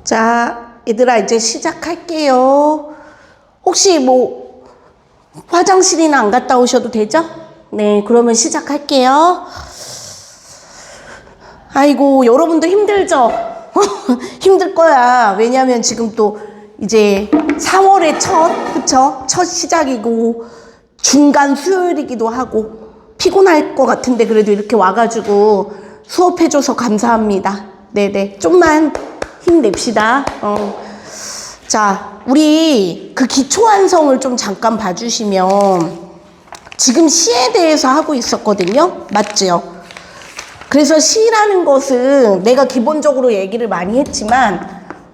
자, 얘들아 이제 시작할게요. 혹시 뭐 화장실이나 안 갔다 오셔도 되죠? 네, 그러면 시작할게요. 아이고, 여러분도 힘들죠? 힘들 거야. 왜냐면 지금 또 이제 4월의 그쵸? 첫 시작이고 중간 수요일이기도 하고 피곤할 것 같은데 그래도 이렇게 와가지고 수업해줘서 감사합니다. 네네. 좀만 힘냅시다. 자, 우리 그 기초완성을 좀 잠깐 봐주시면 지금 시에 대해서 하고 있었거든요. 맞죠? 그래서 시라는 것은 내가 기본적으로 얘기를 많이 했지만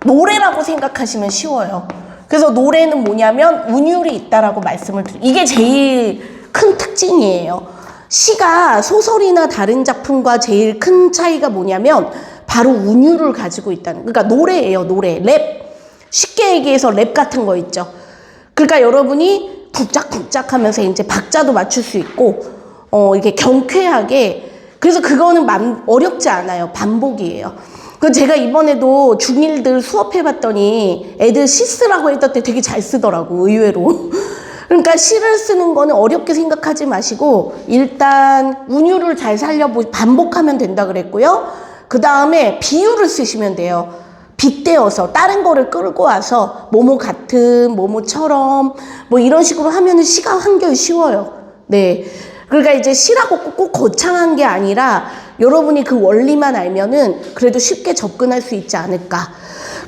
노래라고 생각하시면 쉬워요. 그래서 노래는 뭐냐면 운율이 있다라고 말씀을 드려요. 이게 제일 큰 특징이에요. 시가 소설이나 다른 작품과 제일 큰 차이가 뭐냐면 바로 운율을 가지고 있다는, 그러니까 노래예요. 노래, 랩. 쉽게 얘기해서 랩 같은 거 있죠. 그러니까 여러분이 쿵짝쿵짝 하면서 이제 박자도 맞출 수 있고 이게 경쾌하게, 그래서 그거는 어렵지 않아요. 반복이에요. 그 제가 이번에도 중1들 수업해봤더니 애들 시 쓰라고 했을 때 되게 잘 쓰더라고, 의외로. 그러니까 시를 쓰는 거는 어렵게 생각하지 마시고 일단 운율을 잘 반복하면 된다 그랬고요. 그 다음에 비유를 쓰시면 돼요. 빗대어서 다른 거를 끌고 와서 뭐뭐 같은, 뭐뭐처럼 뭐 이런 식으로 하면은 시가 한결 쉬워요. 네. 그러니까 이제 시라고 꼭 거창한 게 아니라 여러분이 그 원리만 알면은 그래도 쉽게 접근할 수 있지 않을까.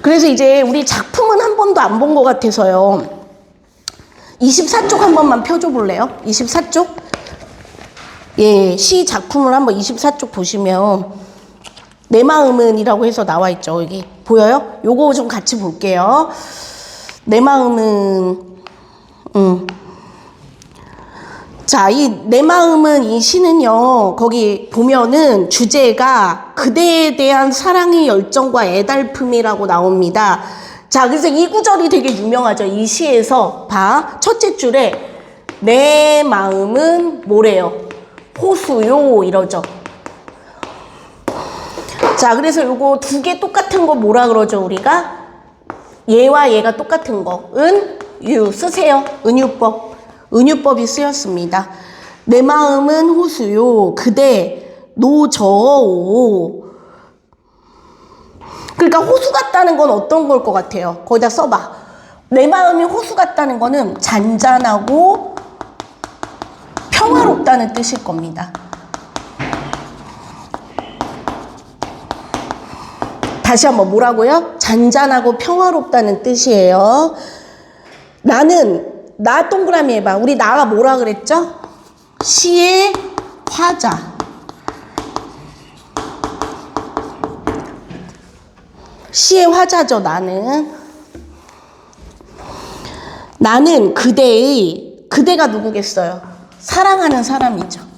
그래서 이제 우리 작품은 한 번도 안 본 것 같아서요. 24쪽 한 번만 펴줘 볼래요? 24쪽? 예, 시 작품을 한번 24쪽 보시면 내 마음은 이라고 해서 나와 있죠. 여기 보여요? 요거 좀 같이 볼게요. 내 마음은 자, 이 내 마음은 이 시는요, 거기 보면은 주제가 그대에 대한 사랑의 열정과 애달픔이라고 나옵니다. 자, 그래서 이 구절이 되게 유명하죠. 이 시에서 봐. 첫째 줄에 내 마음은 뭐래요? 호수요 이러죠. 자, 그래서 요거 두 개 똑같은 거 뭐라 그러죠, 우리가? 얘와 얘가 똑같은 거. 은, 유 쓰세요. 은유법. 은유법이 쓰였습니다. 내 마음은 호수요. 그대 노저오. 그러니까 호수 같다는 건 어떤 걸 것 같아요? 거기다 써봐. 내 마음이 호수 같다는 거는 잔잔하고 평화롭다는 뜻일 겁니다. 다시 한번 뭐라고요? 잔잔하고 평화롭다는 뜻이에요. 나 동그라미 해봐. 우리 나가 뭐라 그랬죠? 시의 화자. 시의 화자죠, 나는. 나는 그대가 누구겠어요? 사랑하는 사람이죠.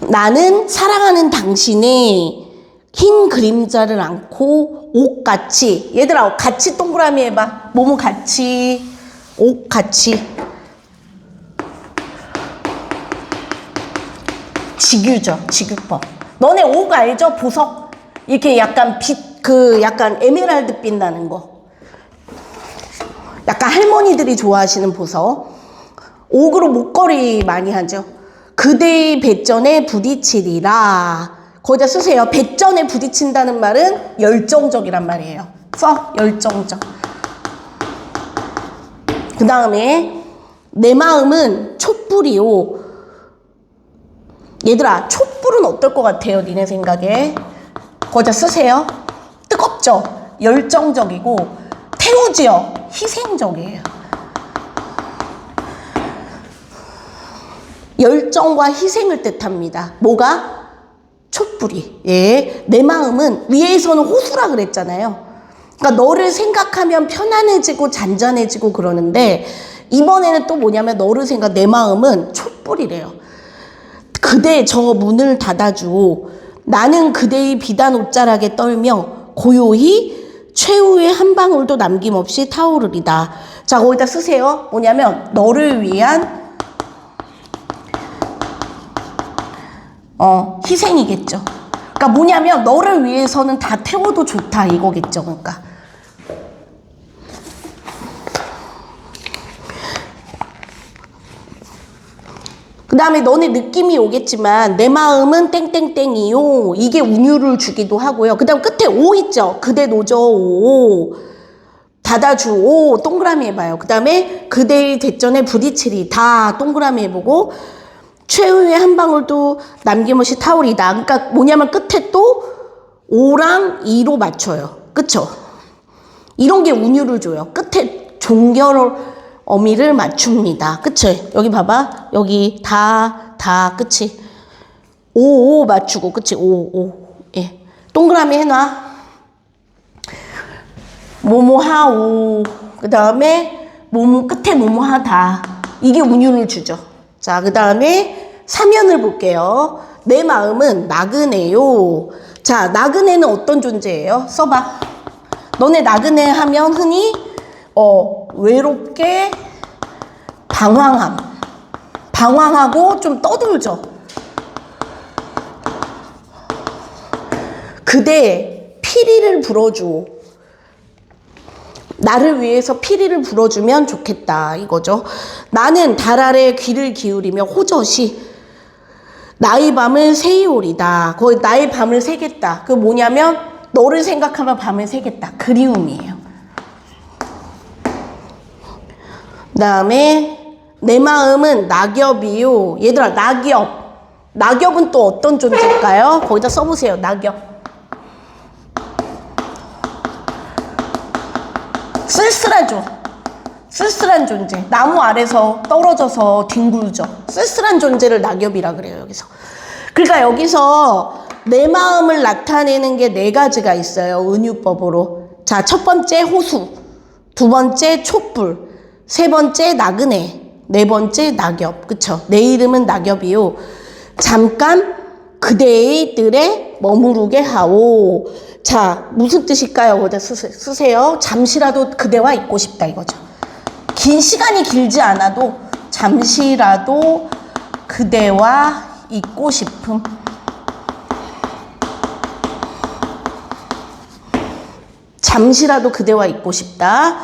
나는 사랑하는 당신의 흰 그림자를 안고 옷같이, 얘들아 같이 동그라미 해봐. 뭐뭐 같이, 옷같이. 직유죠, 직유법. 너네 옷 알죠? 보석. 이렇게 약간 약간 에메랄드빛 나는 거. 약간 할머니들이 좋아하시는 보석. 옥으로 목걸이 많이 하죠. 그대의 배전에 부딪히리라. 거기다 쓰세요. 배전에 부딪힌다는 말은 열정적이란 말이에요. 열정적. 그 다음에 내 마음은 촛불이요. 얘들아, 촛불은 어떨 것 같아요? 니네 생각에. 거기다 쓰세요. 뜨겁죠? 열정적이고 태우지요? 희생적이에요. 열정과 희생을 뜻합니다. 뭐가? 촛불이. 예. 내 마음은 위에서는 호수라 그랬잖아요. 그러니까 너를 생각하면 편안해지고 잔잔해지고 그러는데 이번에는 또 뭐냐면 내 마음은 촛불이래요. 그대 저 문을 닫아주오. 나는 그대의 비단 옷자락에 떨며 고요히 최후의 한 방울도 남김없이 타오르리다. 자, 거기다 쓰세요. 뭐냐면 너를 위한 희생이겠죠. 그러니까 뭐냐면 너를 위해서는 다 태워도 좋다 이거겠죠. 그러니까 그 다음에 너네 느낌이 오겠지만 내 마음은 땡땡땡이요. 이게 운율을 주기도 하고요. 그 다음 끝에 오 있죠. 그대 노저 오. 닫아주 오. 동그라미 해봐요. 그 다음에 그대의 대전에 부딪히리 다 동그라미 해보고 최후의 한 방울도 남김없이 타오리다. 그러니까 뭐냐면 끝에 또 5랑 2로 맞춰요. 그쵸? 이런 게 운율을 줘요. 끝에 종결 어미를 맞춥니다. 그치? 여기 봐봐. 여기 다, 그치? 5 맞추고, 그치? 5. 예. 동그라미 해놔. 뭐뭐하오. 그 다음에 뭐뭐 끝에 뭐뭐하다. 이게 운율을 주죠. 자, 그 다음에 사면을 볼게요. 내 마음은 나그네요. 자, 나그네는 어떤 존재예요? 써봐. 너네 나그네 하면 흔히 외롭게 방황하고 좀 떠들죠. 그대 피리를 불어줘. 나를 위해서 피리를 불어주면 좋겠다 이거죠. 나는 달 아래 귀를 기울이며 호젓이 나의 밤을 새이오리다. 거의 나의 밤을 새겠다. 그 뭐냐면 너를 생각하며 밤을 새겠다. 그리움이에요. 그 다음에 내 마음은 낙엽이요. 얘들아 낙엽은 또 어떤 존재일까요? 거기다 써보세요. 낙엽. 쓸쓸한 존재. 나무 아래서 떨어져서 뒹굴죠. 쓸쓸한 존재를 낙엽이라 그래요, 여기서. 그러니까 여기서 내 마음을 나타내는 게 4가지가 있어요, 은유법으로. 자, 첫 번째 호수, 두 번째 촛불, 세 번째 나그네, 네 번째 낙엽. 그쵸? 내 이름은 낙엽이요. 잠깐 그대의 뜰에 머무르게 하오. 자, 무슨 뜻일까요? 거기다 쓰세요. 잠시라도 그대와 있고 싶다 이거죠. 긴 시간이 길지 않아도 잠시라도 그대와 있고 싶음. 잠시라도 그대와 있고 싶다.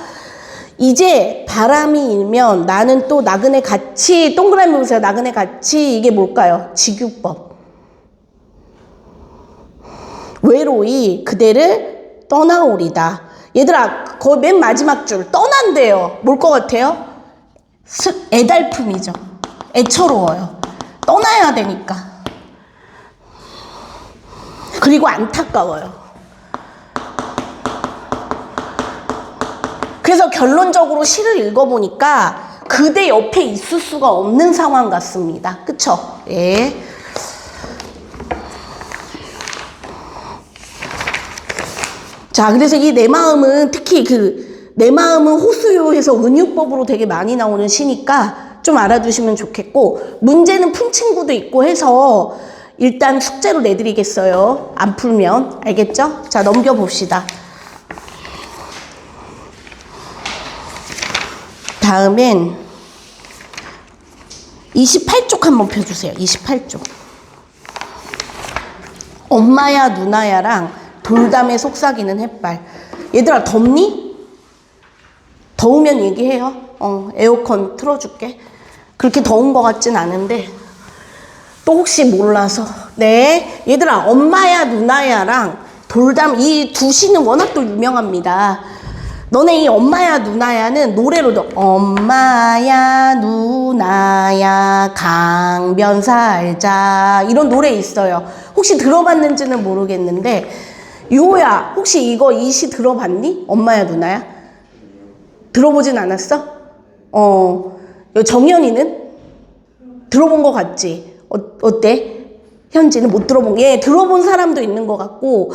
이제 바람이 일면 나는 또 나그네 같이 동그라미 보세요. 나그네 같이 이게 뭘까요? 직유법. 외로이 그대를 떠나오리다. 얘들아, 거의 맨 마지막 줄 떠난대요. 뭘 것 같아요? 애달픔이죠. 애처로워요. 떠나야 되니까. 그리고 안타까워요. 그래서 결론적으로 시를 읽어보니까 그대 옆에 있을 수가 없는 상황 같습니다. 그쵸? 예. 자, 그래서 이 내 마음은 특히 내 마음은 호수요 해서 은유법으로 되게 많이 나오는 시니까 좀 알아두시면 좋겠고, 문제는 푼 친구도 있고 해서 일단 숙제로 내드리겠어요. 안 풀면. 알겠죠? 자, 넘겨봅시다. 다음엔 28쪽 한번 펴주세요. 28쪽. 엄마야 누나야랑 돌담에 속삭이는 햇발. 얘들아, 덥니? 더우면 얘기해요. 에어컨 틀어줄게. 그렇게 더운 것 같진 않은데 또 혹시 몰라서. 네, 얘들아, 엄마야 누나야랑 돌담, 이 두 시는 워낙 또 유명합니다. 너네 이 엄마야 누나야는 노래로도 엄마야 누나야 강변 살자 이런 노래 있어요. 혹시 들어봤는지는 모르겠는데, 유호야, 혹시 이 시 들어봤니? 엄마야 누나야? 들어보진 않았어? 정연이는? 들어본 것 같지? 어때? 현지는 못 들어본, 들어본 사람도 있는 것 같고.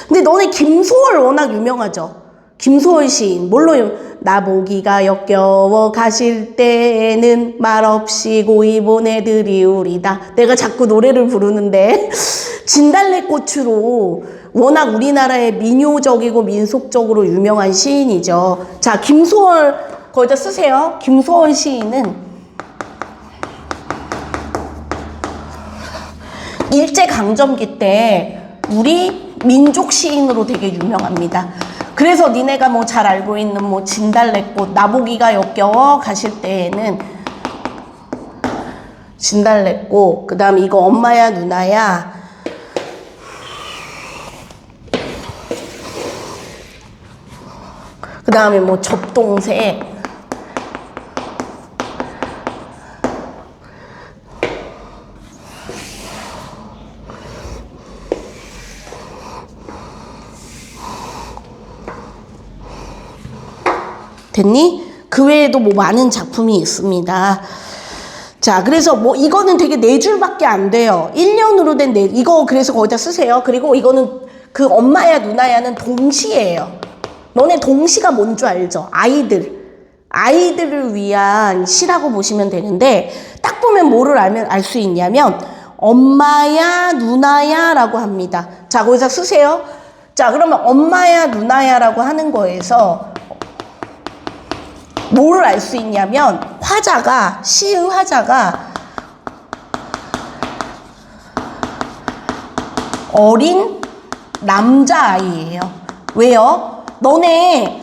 근데 너네 김소월 워낙 유명하죠? 김소월 시인, 물론 나보기가 역겨워 가실 때에는 말없이 고이 보내드리우리다. 내가 자꾸 노래를 부르는데 진달래꽃으로 워낙 우리나라의 민요적이고 민속적으로 유명한 시인이죠. 자, 김소월 거기다 쓰세요. 김소월 시인은 일제강점기 때 우리 민족 시인으로 되게 유명합니다. 그래서 니네가 뭐 잘 알고 있는 뭐 진달래꽃, 나보기가 역겨워 가실 때에는 진달래꽃, 그 다음 이거 엄마야 누나야, 그 다음에 뭐 접동색, 됐니? 그 외에도 뭐 많은 작품이 있습니다. 자, 그래서 뭐 이거는 되게 4줄밖에 안 돼요. 1년으로 된 이거 그래서 거기다 쓰세요. 그리고 이거는 그 엄마야 누나야는 동시예요. 너네 동시가 뭔 줄 알죠? 아이들을 위한 시라고 보시면 되는데, 딱 보면 뭐를 알면 알 수 있냐면 엄마야 누나야 라고 합니다. 자, 거기서 쓰세요. 자, 그러면 엄마야 누나야라고 하는 거에서 뭐를 알 수 있냐면 화자가, 시의 화자가 어린 남자아이예요. 왜요? 너네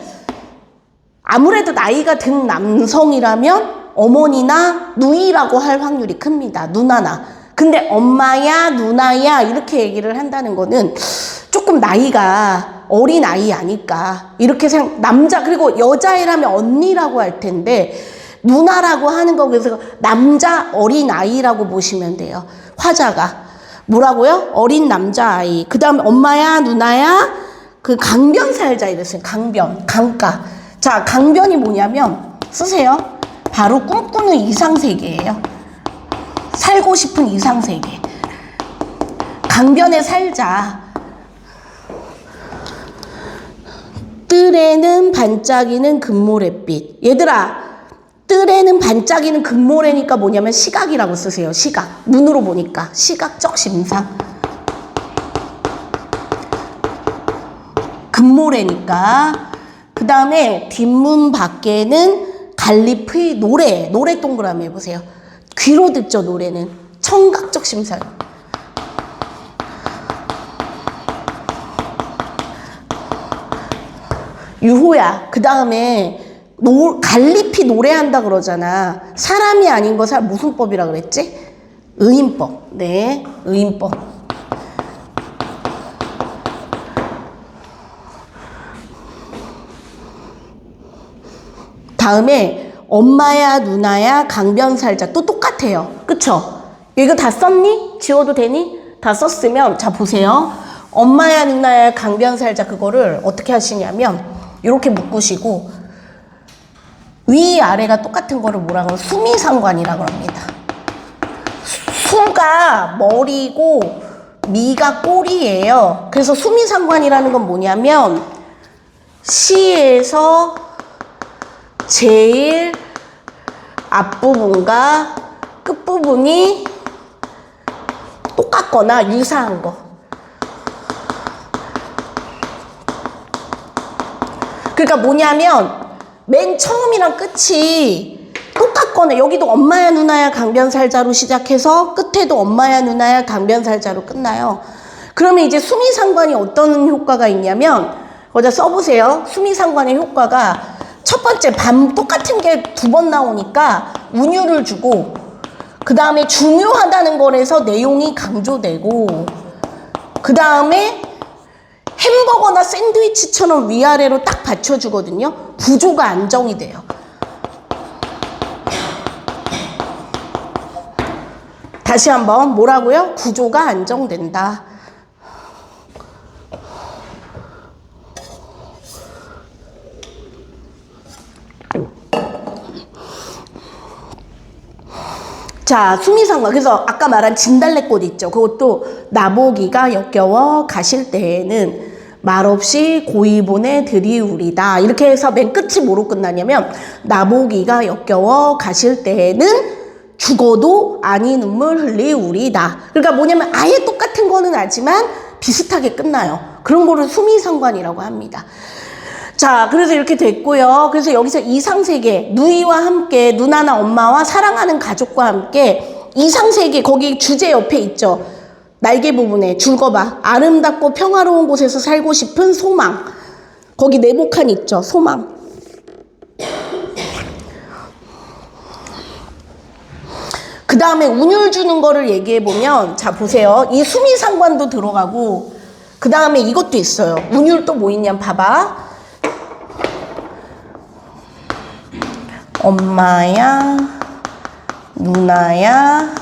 아무래도 나이가 든 남성이라면 어머니나 누이라고 할 확률이 큽니다. 누나나. 근데 엄마야 누나야 이렇게 얘기를 한다는 거는 조금 나이가 어린 아이 아닐까 이렇게 생각. 남자 그리고 여자애라면 언니라고 할 텐데 누나라고 하는 거, 그래서 남자 어린 아이라고 보시면 돼요. 화자가 뭐라고요? 어린 남자아이. 그 다음에 엄마야 누나야 그 강변 살자 이랬어요. 강변, 강가. 자, 강변이 뭐냐면 쓰세요. 바로 꿈꾸는 이상세계예요. 살고 싶은 이상세계. 강변에 살자. 뜰에는 반짝이는 금모래빛. 얘들아, 뜰에는 반짝이는 금모래니까 뭐냐면 시각이라고 쓰세요. 시각. 눈으로 보니까 시각적 심상. 금모래니까. 그 다음에 뒷문 밖에는 갈잎의 노래. 노래 동그라미 해보세요. 귀로 듣죠, 노래는. 청각적 심상. 유호야. 그 다음에 갈잎이 노래한다 그러잖아. 사람이 아닌 거 무슨 법이라 그랬지? 의인법. 네, 의인법. 다음에 엄마야 누나야 강변 살자. 또 똑같아요. 그쵸? 이거 다 썼니? 지워도 되니? 다 썼으면 자 보세요. 엄마야 누나야 강변 살자, 그거를 어떻게 하시냐면 이렇게 묶으시고 위아래가 똑같은 거를 뭐라 그러면 수미상관이라고 합니다. 수가 머리고 미가 꼬리예요. 그래서 수미상관이라는 건 뭐냐면 시에서 제일 앞부분과 끝부분이 똑같거나 유사한 거. 그러니까 뭐냐면 맨 처음이랑 끝이 똑같거나, 여기도 엄마야 누나야 강변 살자로 시작해서 끝에도 엄마야 누나야 강변 살자로 끝나요. 그러면 이제 수미상관이 어떤 효과가 있냐면 거기다 써보세요. 수미상관의 효과가 첫 번째, 똑같은 게 2번 나오니까 운율을 주고, 그 다음에 중요하다는 거에서 내용이 강조되고, 그 다음에 햄버거나 샌드위치처럼 위아래로 딱 받쳐주거든요. 구조가 안정이 돼요. 다시 한번 뭐라고요? 구조가 안정된다. 자, 수미상관. 그래서 아까 말한 진달래꽃 있죠. 그것도 나보기가 역겨워 가실 때에는 말없이 고이 보내 드리우리다. 이렇게 해서 맨 끝이 뭐로 끝나냐면 나보기가 역겨워 가실 때에는 죽어도 아니 눈물 흘리우리다. 그러니까 뭐냐면 아예 똑같은 거는 아니지만 비슷하게 끝나요. 그런 거를 수미상관이라고 합니다. 자, 그래서 이렇게 됐고요. 그래서 여기서 이상세계, 누이와 함께, 누나나 엄마와 사랑하는 가족과 함께 이상세계, 거기 주제 옆에 있죠. 날개 부분에 줄 거 봐. 아름답고 평화로운 곳에서 살고 싶은 소망. 거기 네모칸 있죠. 소망. 그 다음에 운율 주는 거를 얘기해 보면, 자 보세요. 이 수미상관도 들어가고, 그 다음에 이것도 있어요. 운율 또 뭐 있냐면 봐봐. 엄마야, 누나야,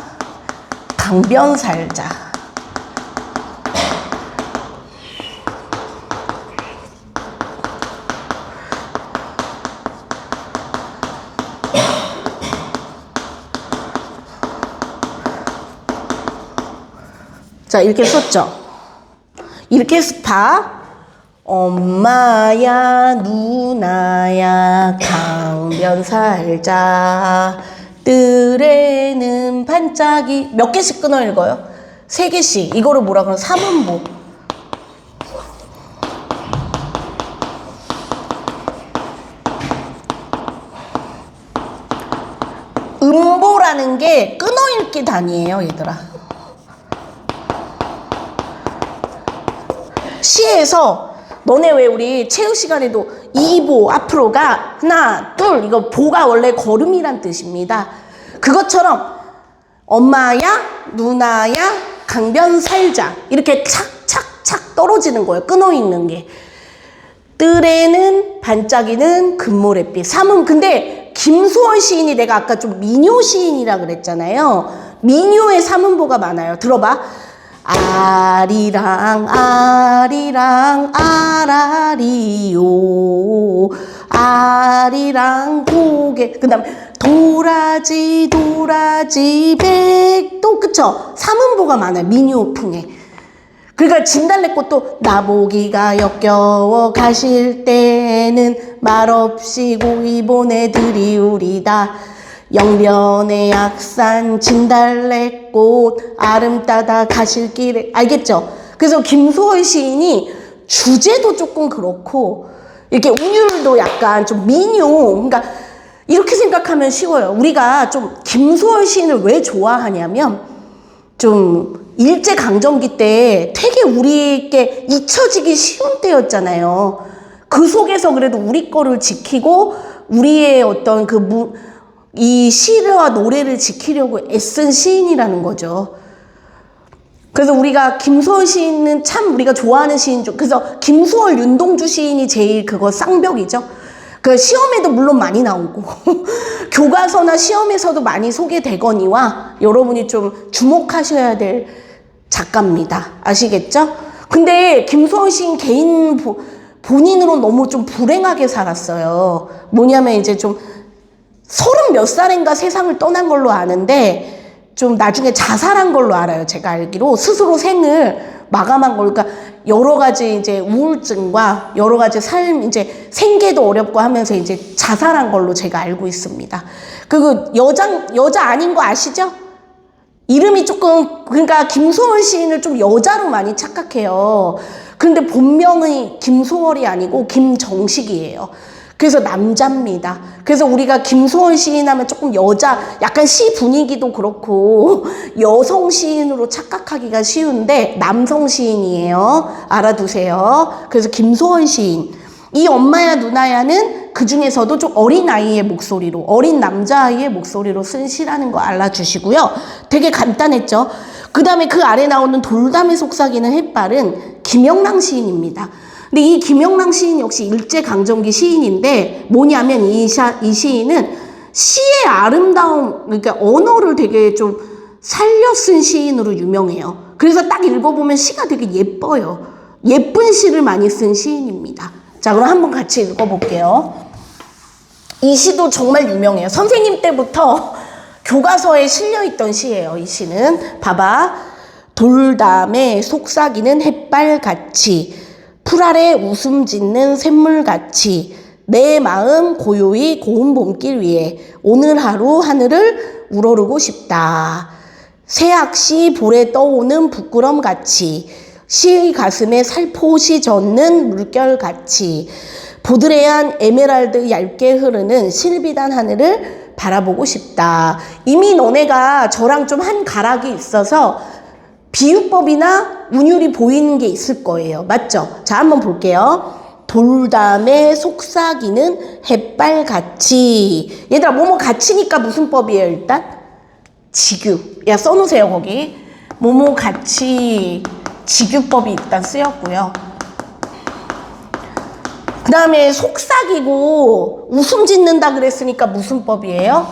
강변 살자. 자, 이렇게 썼죠. 이렇게 봐. 엄마야, 누나야, 강변 살자. 뜰에는 반짝이. 몇 개씩 끊어 읽어요? 3개씩. 이거를 뭐라 그러나? 삼음보. 음보라는 게 끊어 읽기 단위예요, 얘들아. 시에서 너네 왜 우리 체육 시간에도 2보 앞으로가 하나 둘 이거 보가 원래 걸음이란 뜻입니다. 그것처럼 엄마야 누나야 강변 살자 이렇게 착착착 떨어지는 거예요. 끊어 있는 게. 뜰에는 반짝이는 금모래빛. 삼음. 근데 김수월 시인이 내가 아까 좀 민요 시인이라 그랬잖아요. 민요의 삼음보가 많아요. 들어봐. 아리랑 아리랑 아라리요 아리랑 고개. 그 다음에 도라지 도라지 백도. 그쵸? 삼음보가 많아요. 민요풍에. 그러니까 진달래꽃도 나보기가 역겨워 가실 때는 말없이 고이 보내드리우리다. 영변의 약산 진달래꽃 아름 따다 가실 길에. 알겠죠? 그래서 김소월 시인이 주제도 조금 그렇고 이렇게 운율도 약간 좀 민요. 그러니까 이렇게 생각하면 쉬워요. 우리가 좀 김소월 시인을 왜 좋아하냐면 좀 일제강점기 때 되게 우리에게 잊혀지기 쉬운 때였잖아요. 그 속에서 그래도 우리 거를 지키고 우리의 어떤 이 시와 노래를 지키려고 애쓴 시인이라는 거죠. 그래서 우리가 김소월 시인은 참 우리가 좋아하는 시인 중, 그래서 김소월, 윤동주 시인이 제일 그거 쌍벽이죠. 그 시험에도 물론 많이 나오고 교과서나 시험에서도 많이 소개되거니와 여러분이 좀 주목하셔야 될 작가입니다. 아시겠죠? 근데 김소월 시인 개인 본인으로 너무 좀 불행하게 살았어요. 뭐냐면 이제 좀 30몇 살인가 세상을 떠난 걸로 아는데 좀 나중에 자살한 걸로 알아요. 제가 알기로 스스로 생을 마감한 걸. 그러니까 여러 가지 이제 우울증과 여러 가지 삶 이제 생계도 어렵고 하면서 이제 자살한 걸로 제가 알고 있습니다. 그리고 여자 아닌 거 아시죠? 이름이 조금, 그러니까 김소월 시인을 좀 여자로 많이 착각해요. 그런데 본명이 김소월이 아니고 김정식이에요. 그래서 남자입니다. 그래서 우리가 김소월 시인 하면 조금 여자, 약간 시 분위기도 그렇고 여성 시인으로 착각하기가 쉬운데 남성 시인이에요. 알아두세요. 그래서 김소월 시인. 이 엄마야 누나야는 그 중에서도 좀 어린 아이의 목소리로, 어린 남자아이의 목소리로 쓴 시라는 거 알아주시고요. 되게 간단했죠. 그 다음에 그 아래 나오는 돌담에 속삭이는 햇발은 김영랑 시인입니다. 근데 이 김영랑 시인 역시 일제강점기 시인인데 뭐냐면 이 시인은 시의 아름다움, 그러니까 언어를 되게 좀 살려 쓴 시인으로 유명해요. 그래서 딱 읽어보면 시가 되게 예뻐요. 예쁜 시를 많이 쓴 시인입니다. 자, 그럼 한번 같이 읽어볼게요. 이 시도 정말 유명해요. 선생님 때부터 교과서에 실려있던 시예요. 이 시는 봐봐. 돌담에 속삭이는 햇발같이 풀 아래 웃음 짓는 샘물같이 내 마음 고요히 고운 봄길 위에 오늘 하루 하늘을 우러르고 싶다. 새학시 볼에 떠오는 부끄럼같이 시의 가슴에 살포시 젖는 물결같이 보드레한 에메랄드 얇게 흐르는 실비단 하늘을 바라보고 싶다. 이미 너네가 저랑 좀 한 가락이 있어서 비유법이나 운율이 보이는 게 있을 거예요. 맞죠? 자, 한번 볼게요. 돌담에 속삭이는 햇발같이. 얘들아, 뭐뭐 같이니까 무슨 법이에요, 일단? 지규. 야, 써놓으세요, 거기. 뭐뭐 같이 지규법이 일단 쓰였고요. 그 다음에 속삭이고 웃음 짓는다 그랬으니까 무슨 법이에요?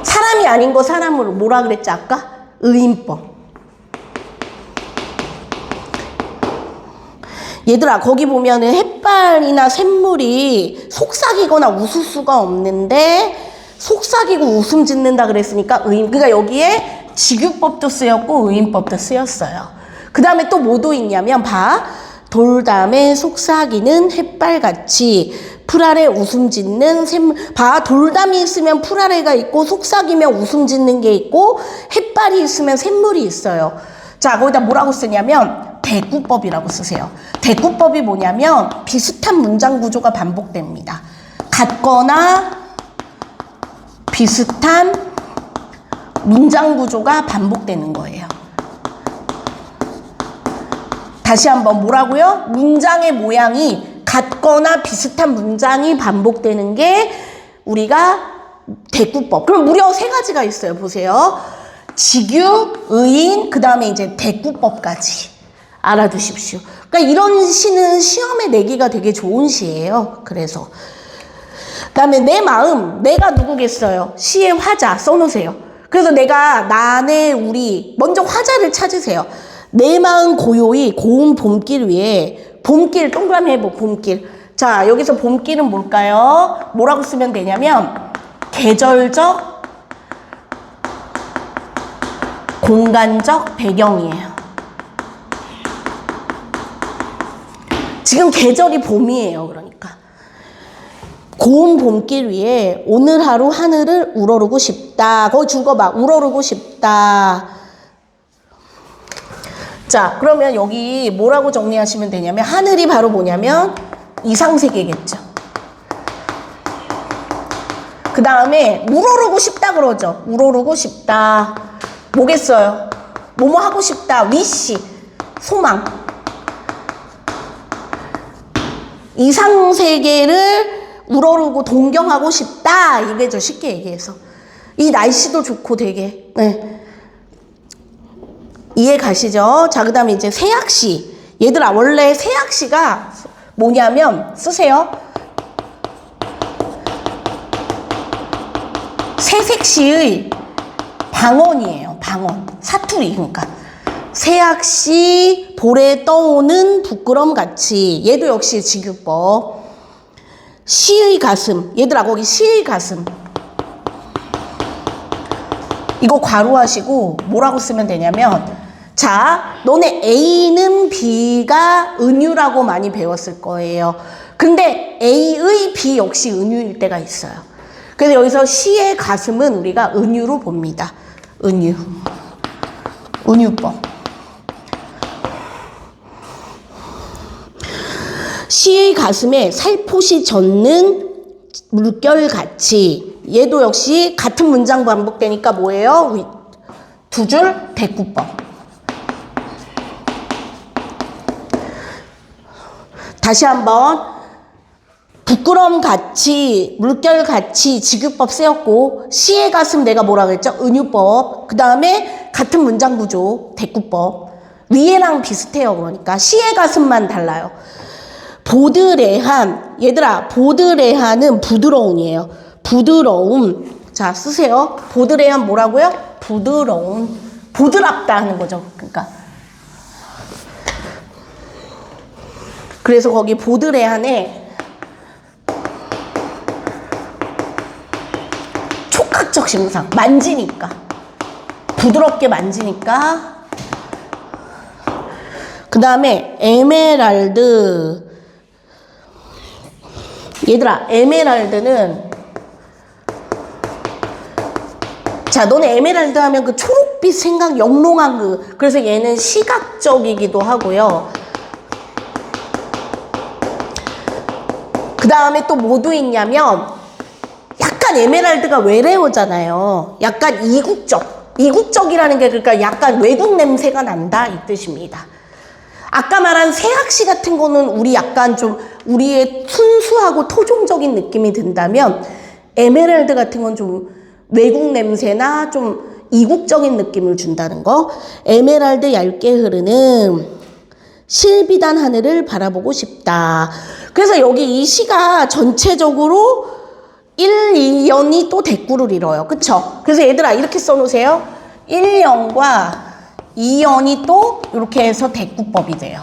사람이 아닌 거 사람으로 뭐라 그랬지 아까? 의인법. 얘들아, 거기 보면은 햇발이나 샘물이 속삭이거나 웃을 수가 없는데 속삭이고 웃음 짓는다 그랬으니까 의인. 그러니까 여기에 지규법도 쓰였고 의인법도 쓰였어요. 그 다음에 또 뭐도 있냐면 봐. 돌담에 속삭이는 햇발같이 풀 아래 웃음 짓는 샘물. 봐. 돌담이 있으면 풀 아래가 있고 속삭이면 웃음 짓는 게 있고 햇발이 있으면 샘물이 있어요. 자, 거기다 뭐라고 쓰냐면 대꾸법이라고 쓰세요. 대꾸법이 뭐냐면 비슷한 문장 구조가 반복됩니다. 같거나 비슷한 문장 구조가 반복되는 거예요. 다시 한번 뭐라고요? 문장의 모양이 같거나 비슷한 문장이 반복되는 게 우리가 대꾸법. 그럼 무려 3가지가 있어요. 보세요. 지규, 의인, 그 다음에 이제 대꾸법까지 알아두십시오. 그러니까 이런 시는 시험에 내기가 되게 좋은 시예요. 그래서 그 다음에 내 마음, 내가 누구겠어요? 시의 화자 써놓으세요. 그래서 내가 나네 우리 먼저 화자를 찾으세요. 내 마음 고요히 고운 봄길 위에 봄길 동그라미 해보 봄길. 자, 여기서 봄길은 뭘까요? 뭐라고 쓰면 되냐면 계절적 공간적 배경이에요. 지금 계절이 봄이에요. 그러니까 고운 봄길 위에 오늘 하루 하늘을 우러르고 싶다. 거기 죽어봐. 우러르고 싶다. 자, 그러면 여기 뭐라고 정리하시면 되냐면 하늘이 바로 뭐냐면 이상세계겠죠. 그 다음에 우러르고 싶다 그러죠. 우러르고 싶다. 뭐겠어요? 뭐뭐 하고 싶다. 위시. 소망. 이상세계를 우러르고 동경하고 싶다. 이게죠. 쉽게 얘기해서. 이 날씨도 좋고 되게. 네. 이해 가시죠? 자, 그 다음에 이제 새학시. 얘들아, 원래 새학시가 뭐냐면, 쓰세요. 새색시의 방언이에요. 방언. 사투리. 그러니까. 새학시, 볼에 떠오는 부끄럼같이. 얘도 역시 지규법. 시의 가슴. 얘들아, 거기 시의 가슴. 이거 괄호하시고 뭐라고 쓰면 되냐면, 자, 너네 A는 B가 은유라고 많이 배웠을 거예요. 근데 A의 B 역시 은유일 때가 있어요. 그래서 여기서 시의 가슴은 우리가 은유로 봅니다. 은유. 은유법. 시의 가슴에 살포시 젖는 물결같이. 얘도 역시 같은 문장 반복되니까 뭐예요? 2줄 대꾸법. 다시 한번 부끄럼같이 물결같이 지규법 쓰였고 시의 가슴 내가 뭐라 그랬죠? 은유법. 그 다음에 같은 문장 구조 대꾸법. 위에랑 비슷해요. 그러니까 시의 가슴만 달라요. 보드레한. 얘들아, 보드레한은 부드러움이에요. 부드러움. 자, 쓰세요. 보드레한 뭐라고요? 부드러움. 부드럽다 하는 거죠. 그러니까. 그래서 거기 보드레한에 촉각적 심상. 만지니까. 부드럽게 만지니까. 그 다음에 에메랄드. 얘들아, 에메랄드는 자, 너네 에메랄드 하면 그 초록빛 생각, 영롱한 그래서 얘는 시각적이기도 하고요. 그 다음에 또 뭐도 있냐면, 약간 에메랄드가 외래어잖아요. 약간 이국적이라는 게 그러니까 약간 외국 냄새가 난다 이 뜻입니다. 아까 말한 새학시 같은 거는 우리 약간 좀 우리의 순수하고 토종적인 느낌이 든다면 에메랄드 같은 건 좀 외국 냄새나 좀 이국적인 느낌을 준다는 거. 에메랄드 얇게 흐르는 실비단 하늘을 바라보고 싶다. 그래서 여기 이 시가 전체적으로 1, 2연이 또 대꾸를 이뤄요. 그쵸? 그래서 얘들아 이렇게 써놓으세요. 1연과 2연이 또 이렇게 해서 대꾸법이 돼요.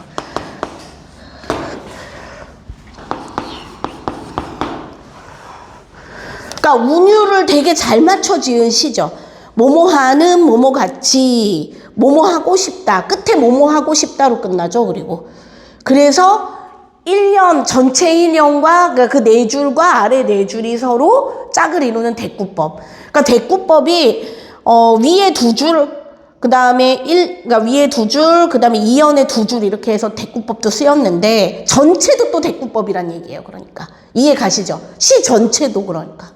그러니까 운율을 되게 잘 맞춰 지은 시죠. 뭐뭐하는 뭐뭐같이 뭐뭐하고 싶다. 끝에 뭐뭐하고 싶다로 끝나죠. 그래서 1년 전체 1년과 그 네 줄과 아래 네 줄이 서로 짝을 이루는 대꾸법. 그러니까 대꾸법이 위에 두 줄, 그 다음에 그러니까 위에 두 줄, 그 다음에 2연에 두 줄 이렇게 해서 대꾸법도 쓰였는데 전체도 또 대꾸법이란 얘기예요. 그러니까 이해 가시죠? 시 전체도 그러니까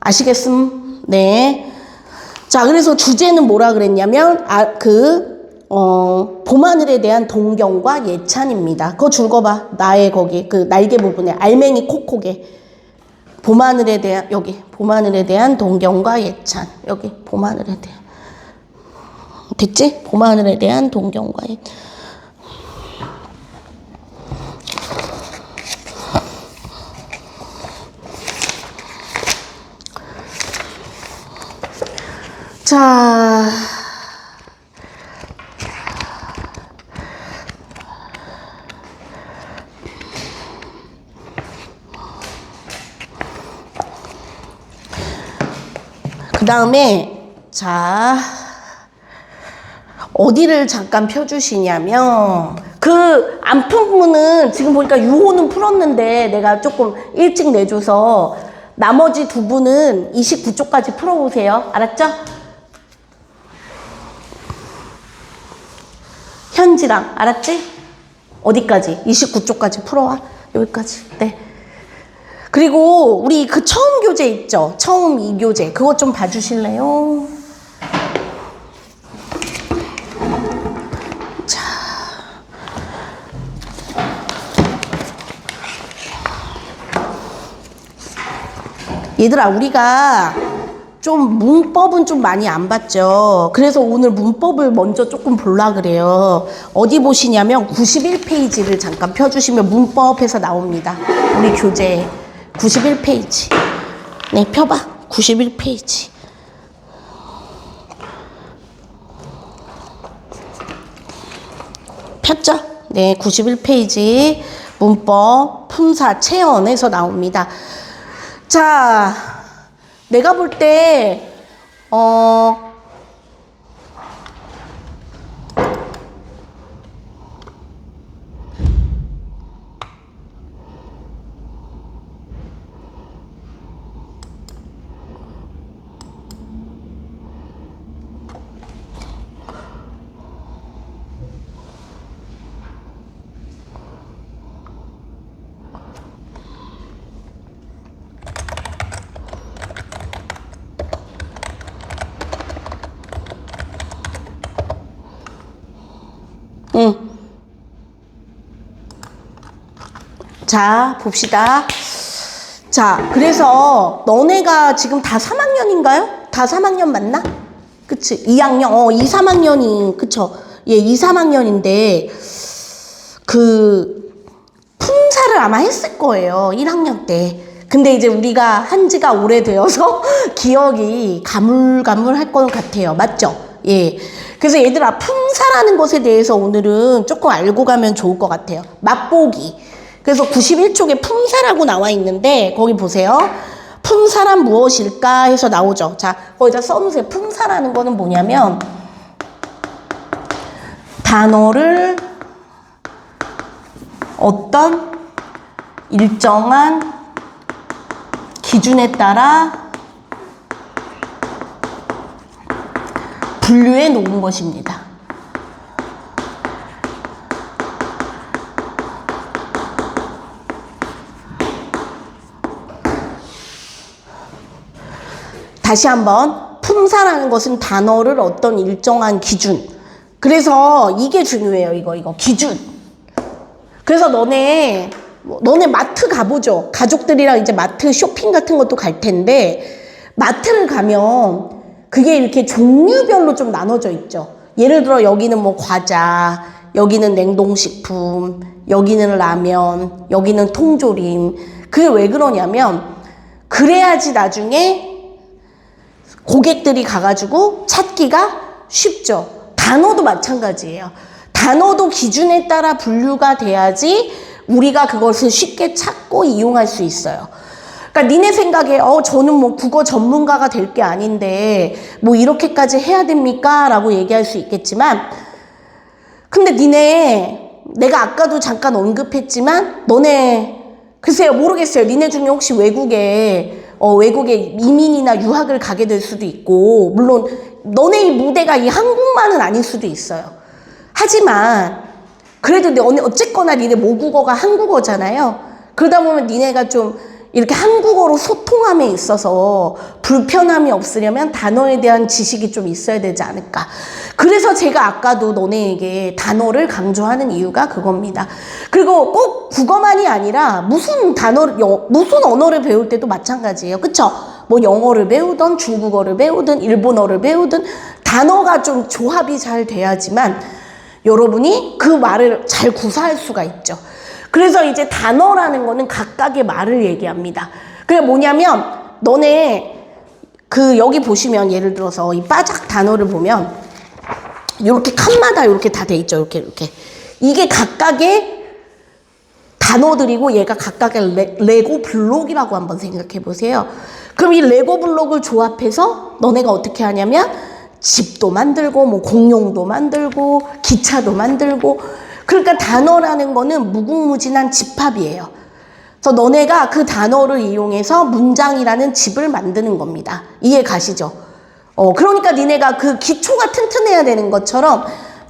아시겠음? 네. 자, 그래서 주제는 뭐라 그랬냐면 봄하늘에 대한 동경과 예찬입니다. 그거 줄거봐. 나의 거기 그 날개 부분에 알맹이 콕콕에 봄하늘에 대한 여기 봄하늘에 대한 동경과 예찬. 여기 봄하늘에 대한 됐지? 봄하늘에 대한 동경과 예찬. 자, 그 다음에 자 어디를 잠깐 펴주시냐면 그 안푼문은 지금 보니까 유호는 풀었는데 내가 조금 일찍 내줘서 나머지 두 분은 29쪽까지 풀어보세요. 알았죠? 현지랑 알았지? 어디까지? 29쪽까지 풀어와. 여기까지. 네. 그리고 우리 그 처음 교재 있죠? 처음 2교재. 그것 좀 봐주실래요? 자. 얘들아, 우리가 좀 문법은 좀 많이 안 봤죠. 그래서 오늘 문법을 먼저 조금 볼라 그래요. 어디 보시냐면 91페이지를 잠깐 펴주시면 문법에서 나옵니다. 우리 교재 91페이지. 네, 펴봐. 91페이지. 폈죠? 네, 91페이지 문법 품사 체언에서 나옵니다. 자, 내가 볼 때 자, 봅시다. 자, 그래서 너네가 지금 다 3학년인가요? 다 3학년 맞나? 그치? 2학년, 2, 3학년이, 그쵸? 예, 2, 3학년인데, 품사를 아마 했을 거예요. 1학년 때. 근데 이제 우리가 한 지가 오래되어서 기억이 가물가물할 것 같아요. 맞죠? 예. 그래서 얘들아, 품사라는 것에 대해서 오늘은 조금 알고 가면 좋을 것 같아요. 맛보기. 그래서 91쪽에 품사라고 나와 있는데 거기 보세요. 품사란 무엇일까 해서 나오죠. 자, 거기다 써놓으세요. 품사라는 거는 뭐냐면 단어를 어떤 일정한 기준에 따라 분류해 놓은 것입니다. 다시 한번, 품사라는 것은 단어를 어떤 일정한 기준. 그래서 이게 중요해요. 이거 기준. 그래서 너네 마트 가보죠. 가족들이랑 이제 마트 쇼핑 같은 것도 갈 텐데, 마트를 가면 그게 이렇게 종류별로 좀 나눠져 있죠. 예를 들어 여기는 뭐 과자, 여기는 냉동식품, 여기는 라면, 여기는 통조림. 그게 왜 그러냐면, 그래야지 나중에 고객들이 가가지고 찾기가 쉽죠. 단어도 마찬가지예요. 단어도 기준에 따라 분류가 돼야지 우리가 그것을 쉽게 찾고 이용할 수 있어요. 그러니까 니네 생각에 저는 뭐 국어 전문가가 될 게 아닌데 뭐 이렇게까지 해야 됩니까? 라고 얘기할 수 있겠지만, 근데 내가 아까도 잠깐 언급했지만 너네 글쎄요, 모르겠어요. 니네 중에 혹시 외국에 이민이나 유학을 가게 될 수도 있고, 물론 너네 이 무대가 이 한국만은 아닐 수도 있어요. 하지만 그래도 어쨌거나 니네 모국어가 한국어잖아요. 그러다 보면 니네가 좀 이렇게 한국어로 소통함에 있어서 불편함이 없으려면 단어에 대한 지식이 좀 있어야 되지 않을까. 그래서 제가 아까도 너네에게 단어를 강조하는 이유가 그겁니다. 그리고 꼭 국어만이 아니라 무슨 언어를 배울 때도 마찬가지예요. 그쵸? 뭐 영어를 배우든 중국어를 배우든 일본어를 배우든 단어가 좀 조합이 잘 돼야지만 여러분이 그 말을 잘 구사할 수가 있죠. 그래서 이제 단어라는 거는 각각의 말을 얘기합니다. 그게 뭐냐면, 너네 여기 보시면 예를 들어서 이 바작 단어를 보면 이렇게 칸마다 이렇게 다 돼 있죠. 이렇게. 이게 각각의 단어들이고 얘가 각각의 레고 블록이라고 한번 생각해 보세요. 그럼 이 레고 블록을 조합해서 너네가 어떻게 하냐면 집도 만들고 뭐 공룡도 만들고 기차도 만들고, 그러니까 단어라는 거는 무궁무진한 집합이에요. 그래서 너네가 그 단어를 이용해서 문장이라는 집을 만드는 겁니다. 이해 가시죠? 그러니까 니네가 그 기초가 튼튼해야 되는 것처럼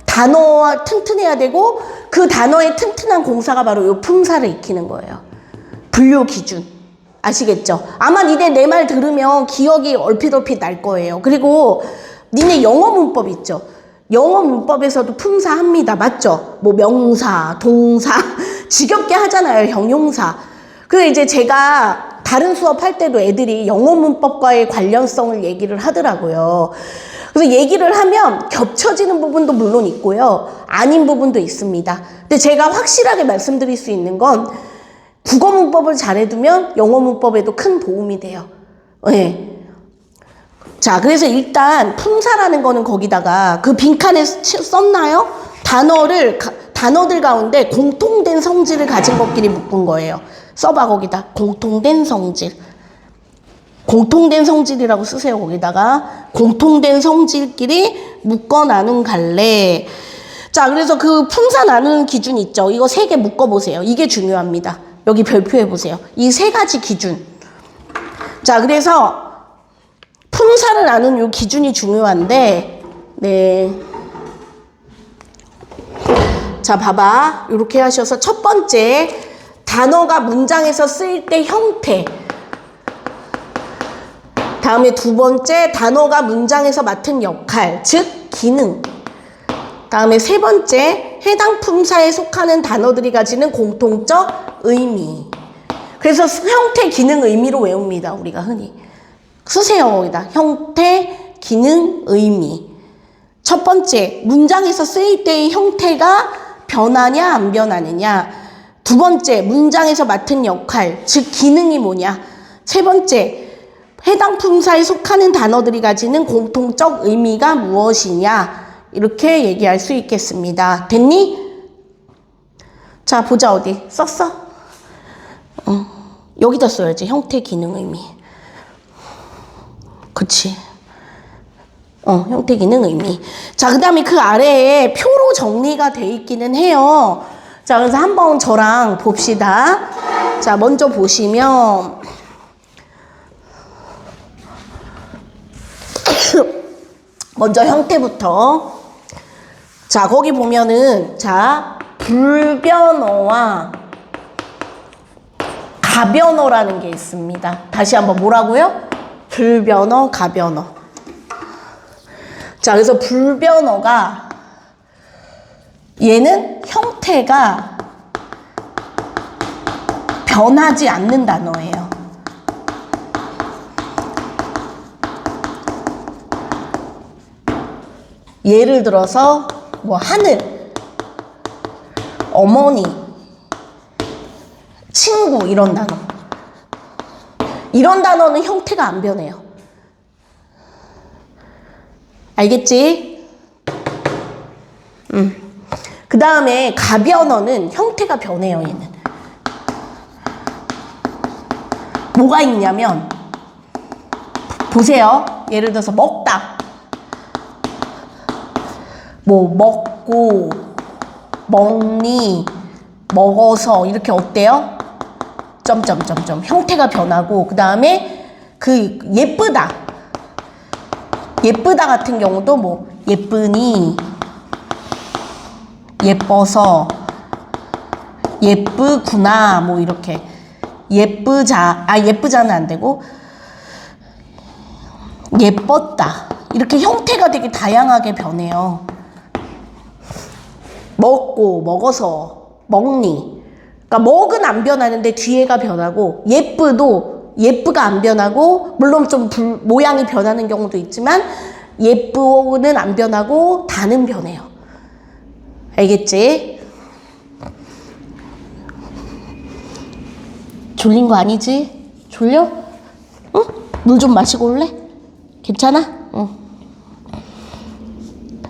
단어가 튼튼해야 되고, 그 단어의 튼튼한 공사가 바로 이 품사를 익히는 거예요. 분류 기준. 아시겠죠? 아마 니네 내 말 들으면 기억이 얼핏 날 거예요. 그리고 니네 영어 문법 있죠? 영어 문법에서도 품사합니다. 맞죠? 뭐 명사, 동사, 지겹게 하잖아요. 형용사. 그래서 이제 제가 다른 수업할 때도 애들이 영어 문법과의 관련성을 얘기를 하더라고요. 그래서 얘기를 하면 겹쳐지는 부분도 물론 있고요. 아닌 부분도 있습니다. 근데 제가 확실하게 말씀드릴 수 있는 건 국어 문법을 잘해두면 영어 문법에도 큰 도움이 돼요. 네. 자, 그래서 일단 품사라는 거는 거기다가 그 빈칸에 썼나요? 단어들 가운데 공통된 성질을 가진 것끼리 묶은 거예요. 써봐, 거기다. 공통된 성질. 공통된 성질이라고 쓰세요, 거기다가. 공통된 성질끼리 묶어 나눈 갈래. 자, 그래서 그 품사 나누는 기준 있죠? 이거 3개 묶어보세요. 이게 중요합니다. 여기 별표해보세요. 이 3가지 기준. 자, 그래서 품사를 나눈 이 기준이 중요한데, 네. 자, 봐봐. 이렇게 하셔서 첫 번째, 단어가 문장에서 쓰일 때 형태. 다음에 두 번째, 단어가 문장에서 맡은 역할, 즉 기능. 다음에 세 번째, 해당 품사에 속하는 단어들이 가지는 공통적 의미. 그래서 형태, 기능, 의미로 외웁니다. 우리가 흔히. 쓰세요, 거기다. 형태, 기능, 의미. 첫 번째, 문장에서 쓰일 때의 형태가 변하냐 안 변하느냐. 두 번째, 문장에서 맡은 역할, 즉 기능이 뭐냐. 세 번째, 해당 품사에 속하는 단어들이 가지는 공통적 의미가 무엇이냐. 이렇게 얘기할 수 있겠습니다. 됐니? 자, 보자. 어디 썼어? 여기다 써야지. 형태, 기능, 의미. 그치. 형태, 기능, 의미. 자, 그 다음에 그 아래에 표로 정리가 돼 있기는 해요. 자, 그래서 한번 저랑 봅시다. 자, 먼저 보시면 먼저 형태부터. 자, 거기 보면은, 자, 불변어와 가변어라는 게 있습니다. 다시 한번 뭐라고요? 불변어, 가변어. 자, 그래서 불변어가 얘는 형태가 변하지 않는 단어예요. 예를 들어서 뭐 하늘, 어머니, 친구 이런 단어. 이런 단어는 형태가 안 변해요. 알겠지? 그 다음에 가변어는 형태가 변해요, 얘는. 뭐가 있냐면, 보세요. 예를 들어서 먹다. 뭐, 먹고, 먹니, 먹어서, 이렇게 어때요? 점점점점. 형태가 변하고, 그 다음에 그 예쁘다. 예쁘다 같은 경우도 뭐, 예쁘니, 예뻐서, 예쁘구나, 뭐, 이렇게. 예쁘자는 안 되고, 예뻤다. 이렇게 형태가 되게 다양하게 변해요. 먹고, 먹어서, 먹니. 그러니까 먹은 안 변하는데 뒤에가 변하고, 예쁘가 안 변하고, 물론 좀 모양이 변하는 경우도 있지만, 예쁘는 안 변하고, 다는 변해요. 알겠지? 졸린 거 아니지? 졸려? 응? 물 좀 마시고 올래? 괜찮아? 응.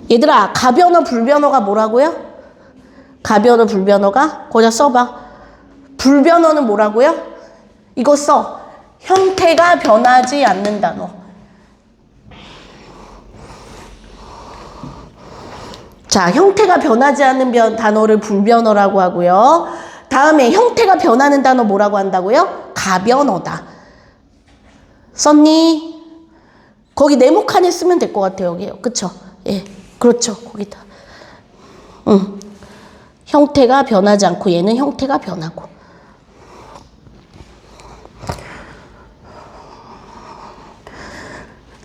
얘들아, 가변어, 불변어가 뭐라고요? 가변어, 불변어가? 거기다 써봐. 불변어는 뭐라고요? 이거 써. 형태가 변하지 않는 단어. 자, 형태가 변하지 않는 단어를 불변어라고 하고요. 다음에 형태가 변하는 단어 뭐라고 한다고요? 가변어다. 썼니? 거기 네모칸에 쓰면 될 것 같아요. 여기요. 그쵸? 예. 그렇죠. 거기다. 형태가 변하지 않고 얘는 형태가 변하고.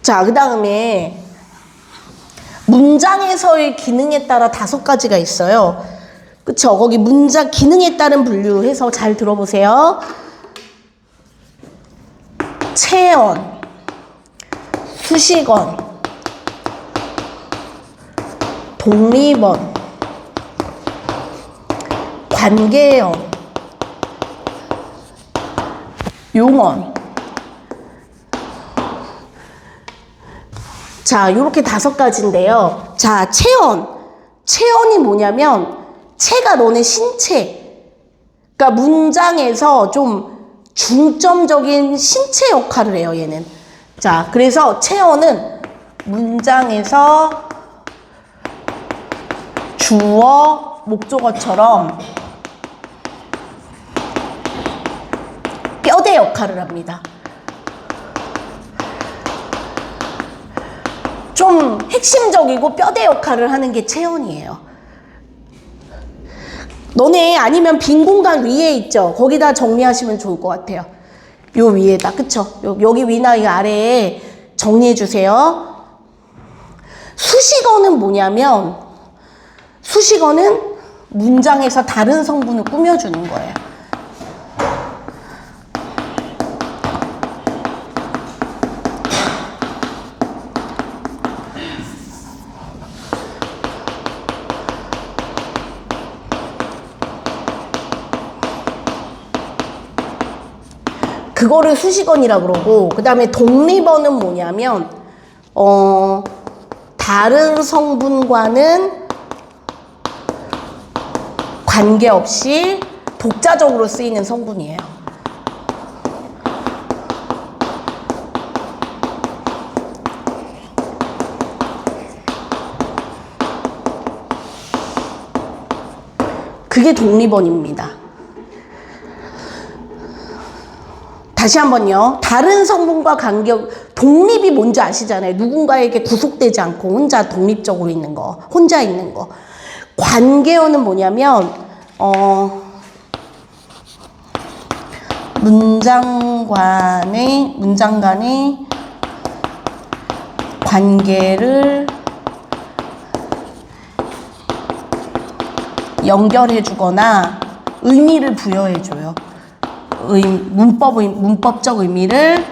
자, 그 다음에 문장에서의 기능에 따라 5가지가 있어요. 그쵸? 거기 문장 기능에 따른 분류해서 잘 들어보세요. 체언, 수식언, 독립언, 관계언, 용언. 자, 요렇게 5가지인데요. 자, 체언. 체언이 뭐냐면, 체가 너네 신체. 그러니까 문장에서 좀 중점적인 신체 역할을 해요, 얘는. 자, 그래서 체언은 문장에서 주어, 목적어처럼 뼈대 역할을 합니다. 좀 핵심적이고 뼈대 역할을 하는 게 체언이에요. 너네 아니면 빈 공간 위에 있죠? 거기다 정리하시면 좋을 것 같아요. 요 위에다, 그쵸? 여기 위나 이 아래에 정리해 주세요. 수식어는 뭐냐면, 수식어는 문장에서 다른 성분을 꾸며주는 거예요. 그거를 수식어니라 그러고, 그 다음에 독립어는 뭐냐면, 다른 성분과는 관계없이 독자적으로 쓰이는 성분이에요. 그게 독립어입니다. 다시 한번요. 다른 성분과 독립이 뭔지 아시잖아요. 누군가에게 구속되지 않고 혼자 독립적으로 있는 거, 혼자 있는 거. 관계어는 뭐냐면 문장 간의 관계를 연결해주거나 의미를 부여해줘요. 문법적 의미를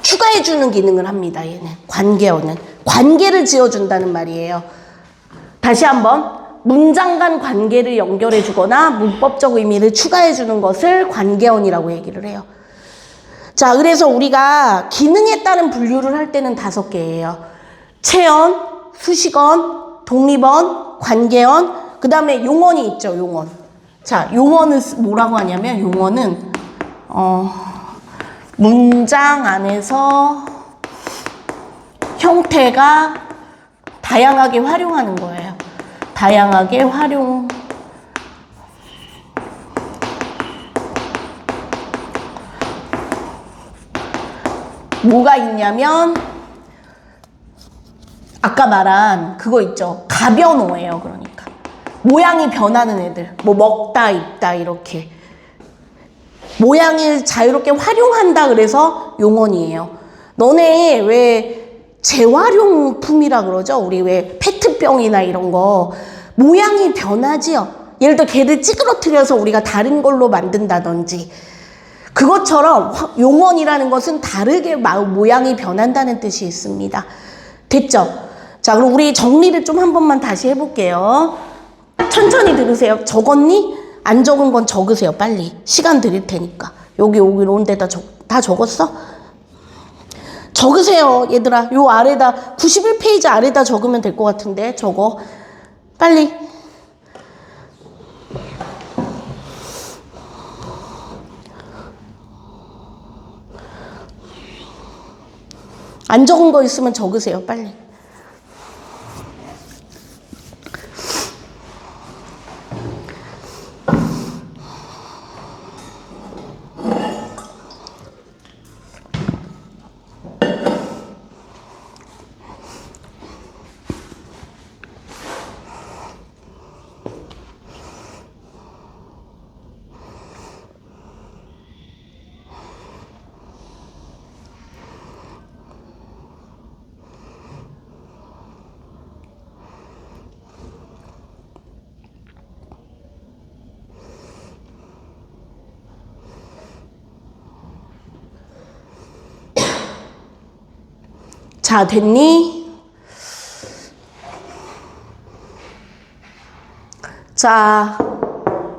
추가해주는 기능을 합니다. 얘는 관계어는 관계를 지어준다는 말이에요. 다시 한번 문장 간 관계를 연결해주거나 문법적 의미를 추가해주는 것을 관계어이라고 얘기를 해요. 자, 그래서 우리가 기능에 따른 분류를 할 때는 5개예요. 체언, 수식언, 독립언, 관계언, 그 다음에 용언이 있죠. 용언. 자, 용언은 뭐라고 하냐면 용언은 문장 안에서 형태가 다양하게 활용하는 거예요. 다양하게 활용. 뭐가 있냐면 아까 말한 그거 있죠. 가변어예요. 그러니까 모양이 변하는 애들. 뭐 먹다, 입다 이렇게. 모양을 자유롭게 활용한다 그래서 용언이에요. 너네 왜 재활용품이라 그러죠? 우리 왜 페트병이나 이런 거 모양이 변하지요. 예를 들어 걔를 찌그러뜨려서 우리가 다른 걸로 만든다든지 그것처럼 용언이라는 것은 다르게 모양이 변한다는 뜻이 있습니다. 됐죠? 자, 그럼 우리 정리를 좀 한 번만 다시 해볼게요. 천천히 들으세요. 적었니? 안 적은 건 적으세요. 빨리. 시간 드릴 테니까. 여기 온 데다 다 적었어? 적으세요. 얘들아. 요 아래다 91페이지 아래다 적으면 될 것 같은데. 적어. 빨리. 안 적은 거 있으면 적으세요. 빨리. 자, 됐니? 자,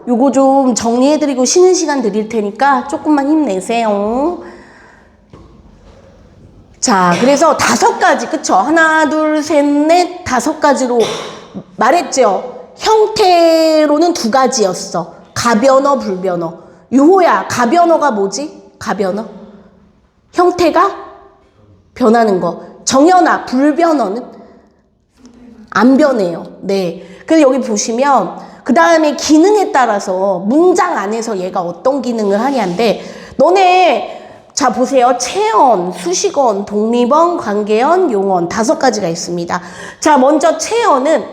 요거 좀 정리해드리고 쉬는 시간 드릴 테니까 조금만 힘내세요. 자, 그래서 5가지, 그쵸? 하나, 둘, 셋, 넷, 5가지로 말했죠? 형태로는 2가지였어. 가변어, 불변어. 유호야, 가변어가 뭐지? 가변어? 형태가 변하는 거. 정연아, 불변어는 안 변해요. 네. 그래서 여기 보시면 그 다음에 기능에 따라서 문장 안에서 얘가 어떤 기능을 하냐인데 너네 자 보세요. 체언, 수식언, 독립언, 관계언, 용언 5가지가 있습니다. 자, 먼저 체언은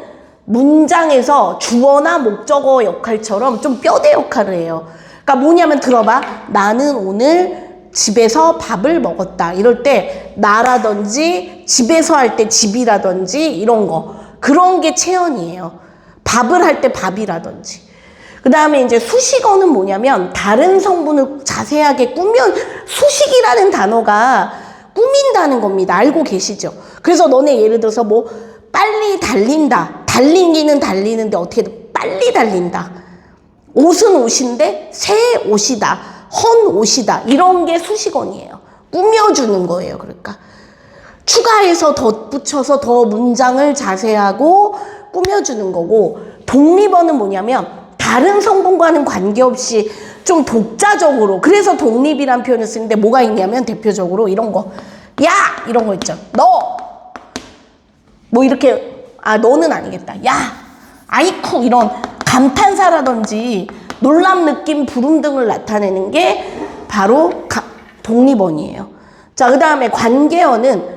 문장에서 주어나 목적어 역할처럼 좀 뼈대 역할을 해요. 그러니까 뭐냐면 들어봐. 나는 오늘 집에서 밥을 먹었다. 이럴 때 나라든지 집에서 할 때 집이라든지 이런 거. 그런 게 체언이에요. 밥을 할 때 밥이라든지. 그 다음에 이제 수식어는 뭐냐면 다른 성분을 자세하게 수식이라는 단어가 꾸민다는 겁니다. 알고 계시죠? 그래서 너네 예를 들어서 뭐 빨리 달린다. 달리기는 달리는데 어떻게 빨리 달린다. 옷은 옷인데 새 옷이다. 헌 옷이다. 이런 게 수식어이에요. 꾸며주는 거예요. 그러니까 추가해서 덧붙여서 더 문장을 자세하고 꾸며주는 거고, 독립어는 뭐냐면 다른 성분과는 관계없이 좀 독자적으로, 그래서 독립이란 표현을 쓰는데 뭐가 있냐면 대표적으로 이런 거. 야! 이런 거 있죠. 너! 뭐 이렇게 아, 너는 아니겠다. 야, 아이쿠, 이런 감탄사라든지 놀람, 느낌, 부름 등을 나타내는 게 바로 독립어이에요. 자, 그 다음에 관계어는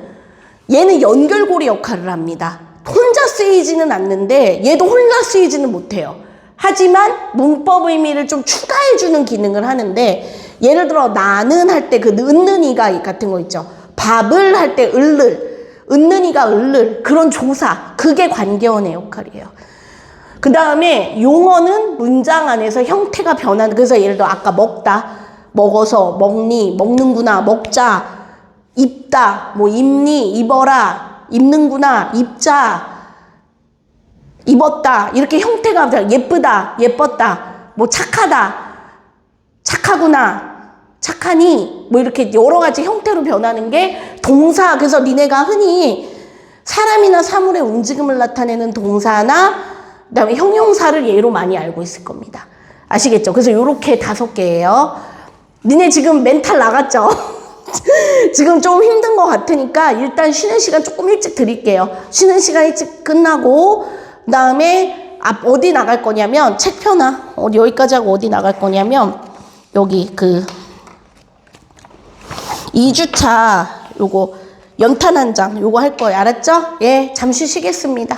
얘는 연결고리 역할을 합니다. 혼자 쓰이지는 않는데 얘도 혼자 쓰이지는 못해요. 하지만 문법 의미를 좀 추가해주는 기능을 하는데, 예를 들어 나는 할 때 그 은는이가 같은 거 있죠. 밥을 할 때 을를, 은는이가 을를, 그런 조사, 그게 관계어의 역할이에요. 그 다음에 용어는 문장 안에서 형태가 변하는, 그래서 예를 들어 아까 먹다, 먹어서, 먹니, 먹는구나, 먹자, 입다, 뭐 입니, 입어라, 입는구나, 입자, 입었다, 이렇게 형태가 예쁘다, 예뻤다, 뭐 착하다, 착하구나, 착하니, 뭐 이렇게 여러 가지 형태로 변하는 게 동사. 그래서 니네가 흔히 사람이나 사물의 움직임을 나타내는 동사나 그다음에 형용사를 예로 많이 알고 있을 겁니다. 아시겠죠? 그래서 요렇게 5개예요. 니네 지금 멘탈 나갔죠? 지금 좀 힘든 것 같으니까 일단 쉬는 시간 조금 일찍 드릴게요. 쉬는 시간 일찍 끝나고 그다음에 어디 나갈 거냐면, 책 펴놔. 여기까지 하고 어디 나갈 거냐면 여기 그 2주차 요거 연탄 한 장 요거 할 거예요. 알았죠? 예, 잠시 쉬겠습니다.